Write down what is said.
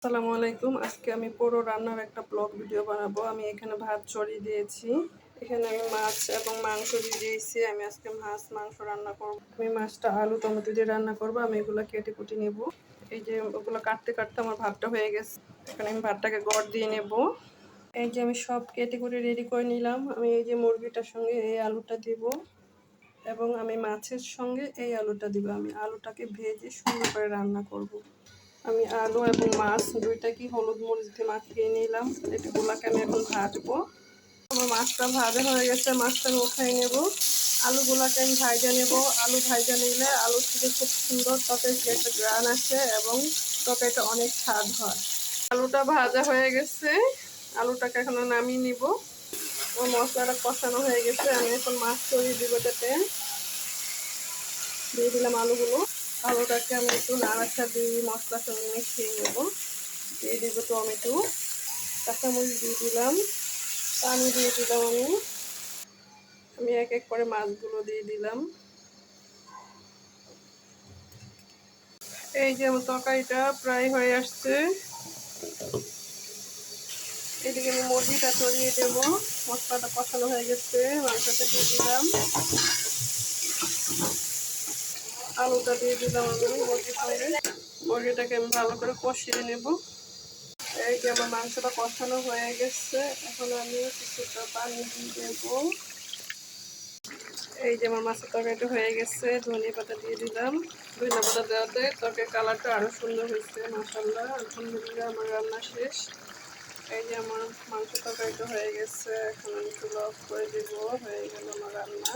আসসালামু আলাইকুম। আজকে আমি পুরো রান্নার একটা ব্লগ ভিডিও বানাবো। আমি এখানে ভাত চড়িয়ে দিয়েছি। এখানে আমি মাছ এবং মাংস দিয়ে দিয়েছি। আমি আজকে মাছ মাংস রান্না করব। আমি মাছটা আলু টমেটো দিয়ে রান্না করব। আমি এগুলো কেটে কুটে নেব। এই যে ওগুলো কাটতে কাটতে আমার ভাতটা হয়ে গেছে। এখানে আমি ভাতটাকে গড় দিয়ে নেব। এই যে আমি সব কেটে কুটে রেডি করে নিলাম। আমি এই যে মুরগিটার সঙ্গে এই আলুটা দিব এবং আমি মাছের সঙ্গে এই আলুটা দিব। আমি আলুটাকে ভেজে সুন্দর করে রান্না করব। আমি আলু এবং মাছ দুইটাকে হলুদ মরিচ দিয়ে মাখিয়ে নিলাম। এগুলোকে আমি এখন ভাজবো। আমার মাছটা ভাজা হয়ে গেছে, মাছটা আমি উঠাই নেব। আলুগুলোকে আমি ভাজা নেব। আলু ভাজা নিলে আলু থেকে খুব সুন্দর তরকারিতে একটা গ্রান আসে এবং তরকারিটা অনেক স্বাদ হয়। আলুটা ভাজা হয়ে গেছে, আলুটাকে এখন নামিয়ে নিব। আমার মশলাটা কষানো হয়ে গেছে, আমি এখন মাছ চড়িয়ে দিব। এটাতে দিয়ে দিলাম আলুগুলো। আলুটাকে আমি একটু নাড়াচাড়া দিয়ে মশলার সঙ্গে মিশিয়ে নেব। দিয়ে দিব টমেটো, কাঁচামরিচ দিয়ে দিলাম, পানি দিয়ে দিলাম। আমি এক এক করে মাছগুলো দিয়ে দিলাম। এই যে আমার তরকারিটা প্রায় হয়ে আসছে। এদিকে আমি মুরগিটা চড়িয়ে দেব। মশলাটা কষানো হয়ে গেছে, মাংসটা দিয়ে দিলাম, আলুটা দিয়ে দিলাম। আমি মুরগির সঙ্গে মুরগিটাকে আমি ভালো করে কষিয়ে নেব। এই যে আমার মাংসটা কষানো হয়ে গেছে, এখন আমি কিছুটা পানি দিয়ে দেবো। এই যে আমার মাছের তরকারিটা হয়ে গেছে, ধনিয়া পাতা দিয়ে দিলাম। ধনিয়া পাতা দেওয়াতে তরকারির কালারটা আরো সুন্দর হয়েছে। মাশাআল্লাহ, আলহামদুলিল্লাহ, আমার রান্না শেষ। এই যে আমার মাংস তরকারিটা হয়ে গেছে, এখন আমি চুলা অফ করে দিব। হয়ে গেল আমার রান্না।